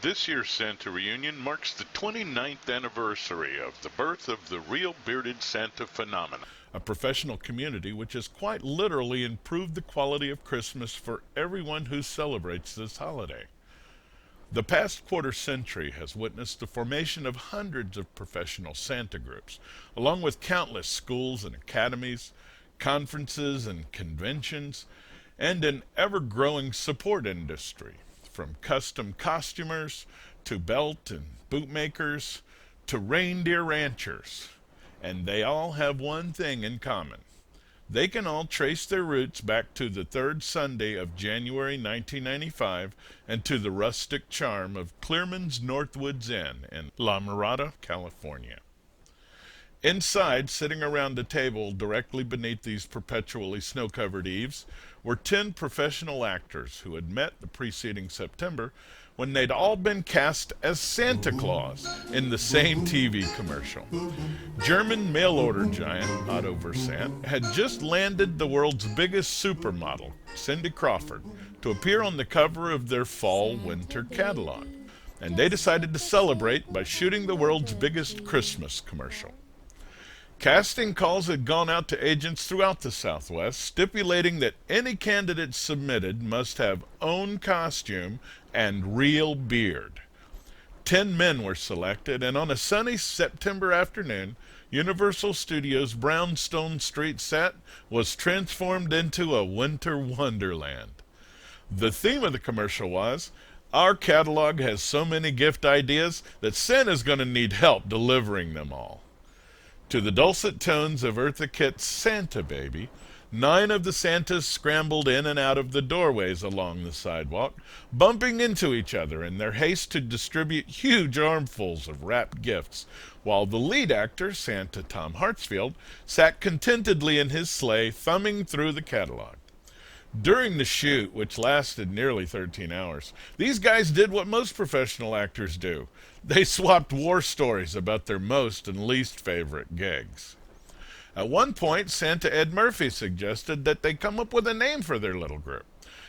This year's Santa reunion marks the 29th anniversary of the birth of the real bearded Santa phenomenon, a professional community which has quite literally improved the quality of Christmas for everyone who celebrates this holiday. The past quarter century has witnessed the formation of hundreds of professional Santa groups, along with countless schools and academies, conferences and conventions, and an ever-growing support industry, from custom costumers to belt and boot makers to reindeer ranchers. And they all have one thing in common. They can all trace their roots back to the third Sunday of January 1995 and to the rustic charm of Clearman's Northwoods Inn in La Mirada, California. Inside, sitting around a table directly beneath these perpetually snow-covered eaves, were 10 professional actors who had met the preceding September when they'd all been cast as Santa Claus in the same TV commercial. German mail-order giant Otto Versant had just landed the world's biggest supermodel, Cindy Crawford, to appear on the cover of their fall-winter catalog, and they decided to celebrate by shooting the world's biggest Christmas commercial. Casting calls had gone out to agents throughout the Southwest, stipulating that any candidate submitted must have own costume and real beard. 10 men were selected, and on a sunny September afternoon, Universal Studios' Brownstone Street set was transformed into a winter wonderland. The theme of the commercial was, "Our catalog has so many gift ideas that Santa's going to need help delivering them all." To the dulcet tones of Eartha Kitt's Santa Baby, 9 of the Santas scrambled in and out of the doorways along the sidewalk, bumping into each other in their haste to distribute huge armfuls of wrapped gifts, while the lead actor, Santa Tom Hartsfield, sat contentedly in his sleigh thumbing through the catalog. During the shoot, which lasted nearly 13 hours, these guys did what most professional actors do. They swapped war stories about their most and least favorite gigs. At one point, Santa Ed Murphy suggested that they come up with a name for their little group.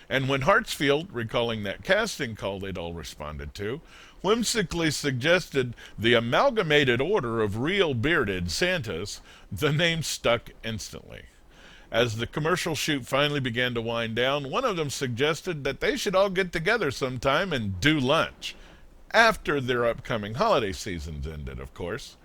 And when Hartsfield, recalling that casting call they'd all responded to, whimsically suggested the Amalgamated Order of Real Bearded Santas, the name stuck instantly. As the commercial shoot finally began to wind down, one of them suggested that they should all get together sometime and do lunch. After their upcoming holiday seasons ended, of course.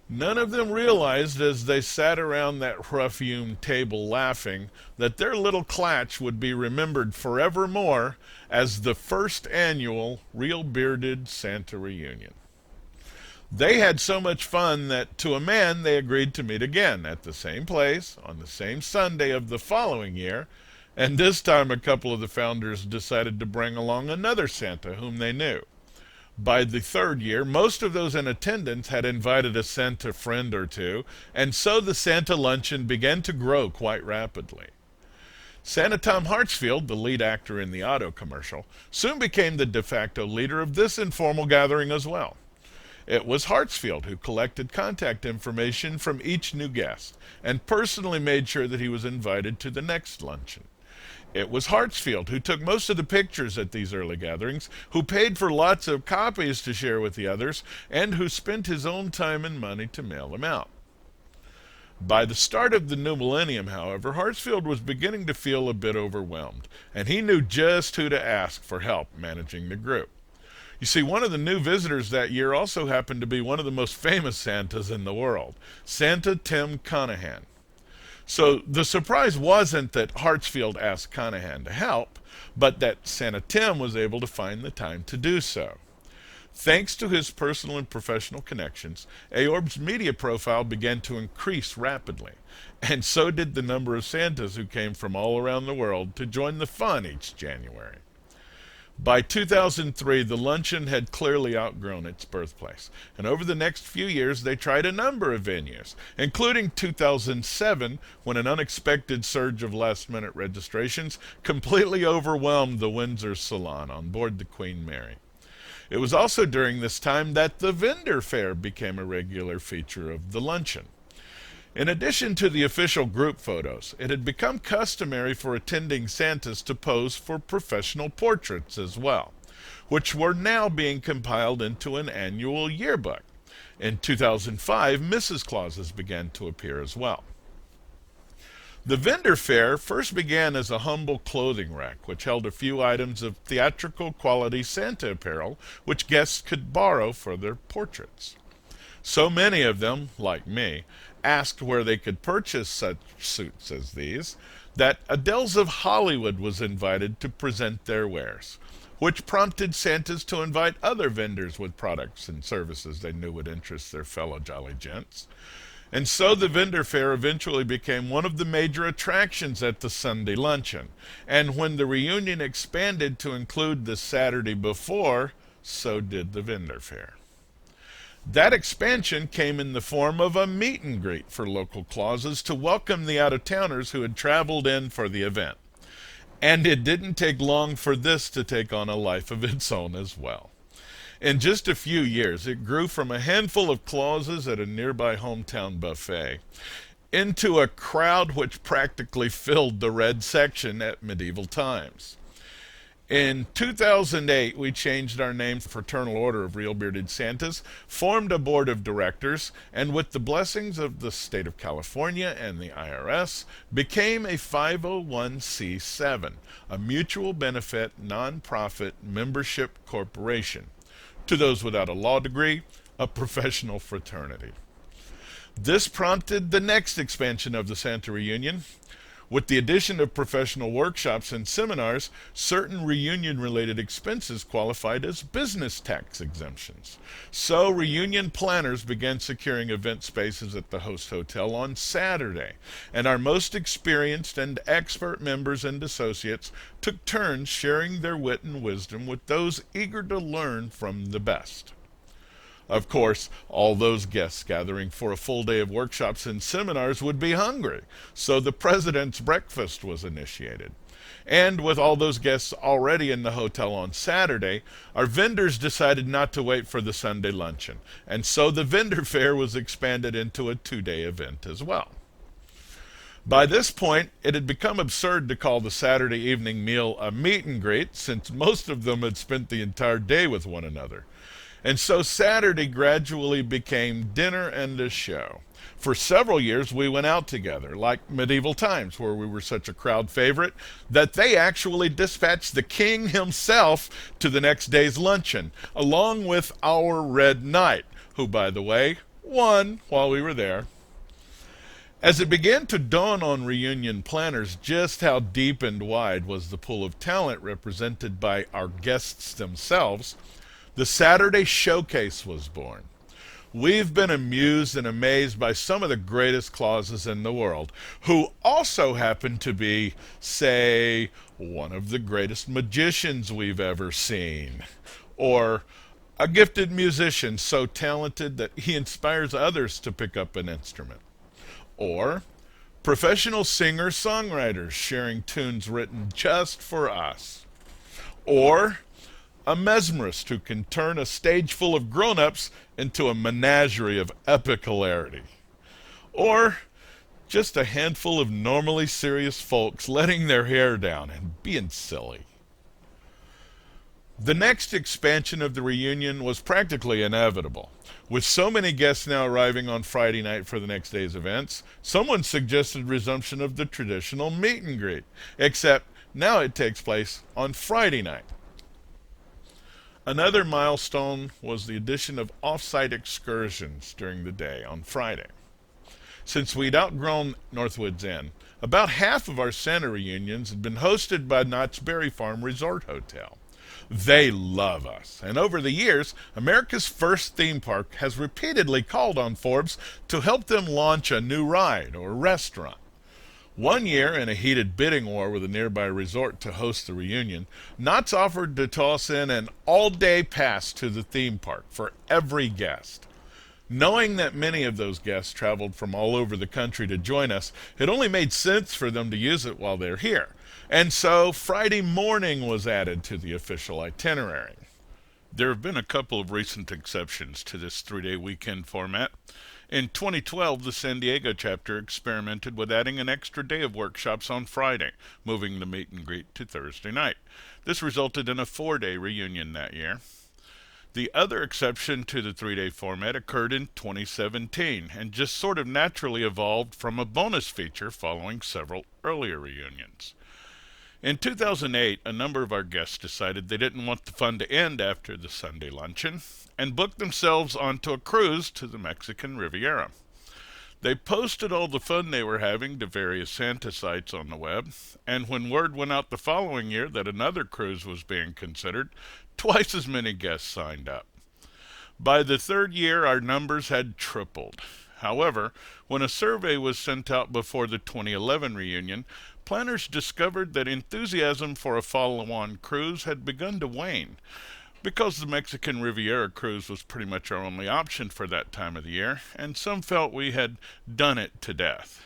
None of them realized as they sat around that rough-hewn table laughing that their little clatch would be remembered forevermore as the first annual Real Bearded Santa reunion. They had so much fun that, to a man, they agreed to meet again at the same place on the same Sunday of the following year, and this time a couple of the founders decided to bring along another Santa whom they knew. By the third year, most of those in attendance had invited a Santa friend or two, and so the Santa luncheon began to grow quite rapidly. Santa Tom Hartsfield, the lead actor in the auto commercial, soon became the de facto leader of this informal gathering as well. It was Hartsfield who collected contact information from each new guest and personally made sure that he was invited to the next luncheon. It was Hartsfield who took most of the pictures at these early gatherings, who paid for lots of copies to share with the others, and who spent his own time and money to mail them out. By the start of the new millennium, however, Hartsfield was beginning to feel a bit overwhelmed, and he knew just who to ask for help managing the group. You see, one of the new visitors that year also happened to be one of the most famous Santas in the world, Santa Tim Conahan. So the surprise wasn't that Hartsfield asked Conahan to help, but that Santa Tim was able to find the time to do so. Thanks to his personal and professional connections, Aorb's media profile began to increase rapidly, and so did the number of Santas who came from all around the world to join the fun each January. By 2003, the luncheon had clearly outgrown its birthplace, and over the next few years they tried a number of venues, including 2007, when an unexpected surge of last-minute registrations completely overwhelmed the Windsor Salon on board the Queen Mary. It was also during this time that the vendor fair became a regular feature of the luncheon. In addition to the official group photos, it had become customary for attending Santas to pose for professional portraits as well. which were now being compiled into an annual yearbook. In 2005, Mrs. Clauses began to appear as well. The vendor fair first began as a humble clothing rack, which held a few items of theatrical quality Santa apparel, which guests could borrow for their portraits. So many of them, like me, asked where they could purchase such suits as these, that Adele's of Hollywood was invited to present their wares, which prompted Santas to invite other vendors with products and services they knew would interest their fellow jolly gents. And so the vendor fair eventually became one of the major attractions at the Sunday luncheon. And when the reunion expanded to include the Saturday before, so did the vendor fair. That expansion came in the form of a meet and greet for local Clauses to welcome the out-of-towners who had traveled in for the event. And it didn't take long for this to take on a life of its own as well. In just a few years, it grew from a handful of Clauses at a nearby hometown buffet into a crowd which practically filled the red section at medieval times. In 2008, we changed our name to Fraternal Order of Real Bearded Santas, formed a board of directors, and with the blessings of the state of California and the IRS, became a 501c7, a mutual benefit, nonprofit membership corporation. To those without a law degree, a professional fraternity. This prompted the next expansion of the Santa Reunion. With the addition of professional workshops and seminars, certain reunion-related expenses qualified as business tax exemptions. So reunion planners began securing event spaces at the host hotel on Saturday, and our most experienced and expert members and associates took turns sharing their wit and wisdom with those eager to learn from the best. Of course, all those guests gathering for a full day of workshops and seminars would be hungry, so the President's Breakfast was initiated. And with all those guests already in the hotel on Saturday, our vendors decided not to wait for the Sunday luncheon, and so the vendor fair was expanded into a 2-day event as well. By this point, it had become absurd to call the Saturday evening meal a meet and greet, since most of them had spent the entire day with one another. And so Saturday gradually became dinner and a show. For several years, we went out together, like medieval times, where we were such a crowd favorite that they actually dispatched the king himself to the next day's luncheon, along with our Red Knight, who, by the way, won while we were there. As it began to dawn on reunion planners just how deep and wide was the pool of talent represented by our guests themselves, the Saturday Showcase was born. We've been amused and amazed by some of the greatest Clauses in the world, who also happen to be, say, one of the greatest magicians we've ever seen, or a gifted musician so talented that he inspires others to pick up an instrument, or professional singer-songwriters sharing tunes written just for us, or a mesmerist who can turn a stage full of grown-ups into a menagerie of epic hilarity. Or just a handful of normally serious folks letting their hair down and being silly. The next expansion of the reunion was practically inevitable. With so many guests now arriving on Friday night for the next day's events, someone suggested resumption of the traditional meet and greet, except now it takes place on Friday night. Another milestone was the addition of off-site excursions during the day on Friday. Since we'd outgrown Northwoods Inn, about half of our Santa reunions had been hosted by Knott's Berry Farm Resort Hotel. They love us, and over the years, America's first theme park has repeatedly called on Forbes to help them launch a new ride or restaurant. One year, in a heated bidding war with a nearby resort to host the reunion, Knott's offered to toss in an all-day pass to the theme park for every guest. Knowing that many of those guests traveled from all over the country to join us, it only made sense for them to use it while they're here. And so Friday morning was added to the official itinerary. There have been a couple of recent exceptions to this 3-day weekend format. In 2012, the San Diego chapter experimented with adding an extra day of workshops on Friday, moving the meet and greet to Thursday night. This resulted in a 4-day reunion that year. The other exception to the 3-day format occurred in 2017 and just sort of naturally evolved from a bonus feature following several earlier reunions. In 2008, a number of our guests decided they didn't want the fun to end after the Sunday luncheon and booked themselves onto a cruise to the Mexican Riviera. They posted all the fun they were having to various Santa sites on the web, and when word went out the following year that another cruise was being considered, twice as many guests signed up. By the third year, our numbers had tripled. However, when a survey was sent out before the 2011 reunion, planners discovered that enthusiasm for a follow-on cruise had begun to wane. Because the Mexican Riviera cruise was pretty much our only option for that time of the year, and some felt we had done it to death.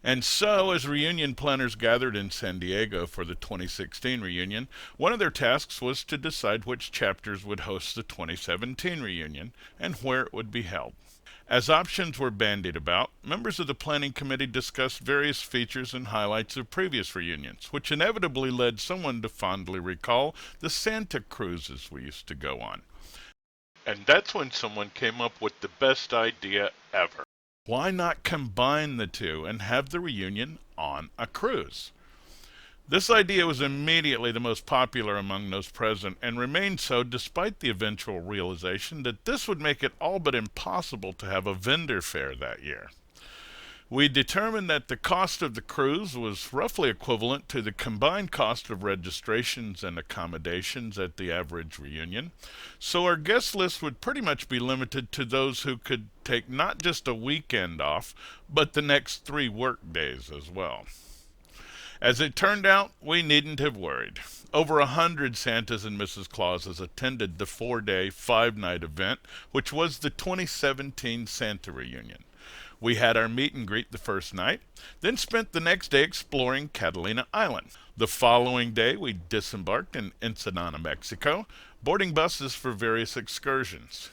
And so, as reunion planners gathered in San Diego for the 2016 reunion, one of their tasks was to decide which chapters would host the 2017 reunion and where it would be held. As options were bandied about, members of the planning committee discussed various features and highlights of previous reunions, which inevitably led someone to fondly recall the Santa cruises we used to go on. And that's when someone came up with the best idea ever. Why not combine the two and have the reunion on a cruise? This idea was immediately the most popular among those present and remained so despite the eventual realization that this would make it all but impossible to have a vendor fair that year. We determined that the cost of the cruise was roughly equivalent to the combined cost of registrations and accommodations at the average reunion, so our guest list would pretty much be limited to those who could take not just a weekend off, but the next 3 work days as well. As it turned out, we needn't have worried. Over 100 Santas and Mrs. Clauses attended the 4-day, 5-night event, which was the 2017 Santa reunion. We had our meet and greet the first night, then spent the next day exploring Catalina Island. The following day, we disembarked in Ensenada, Mexico, boarding buses for various excursions.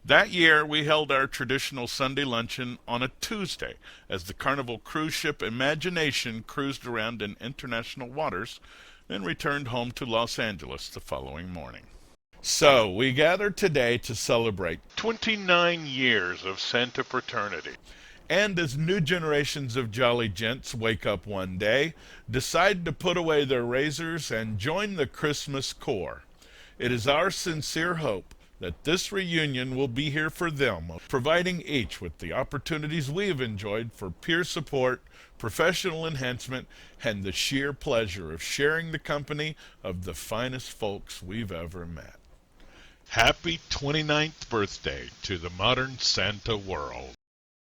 That year, we held our traditional Sunday luncheon on a Tuesday, as the Carnival cruise ship Imagination cruised around in international waters, then returned home to Los Angeles the following morning. So, we gathered today to celebrate 29 years of Santa fraternity. And as new generations of jolly gents wake up one day, decide to put away their razors and join the Christmas Corps. It is our sincere hope that this reunion will be here for them, providing each with the opportunities we have enjoyed for peer support, professional enhancement, and the sheer pleasure of sharing the company of the finest folks we've ever met. Happy 29th birthday to the modern Santa world.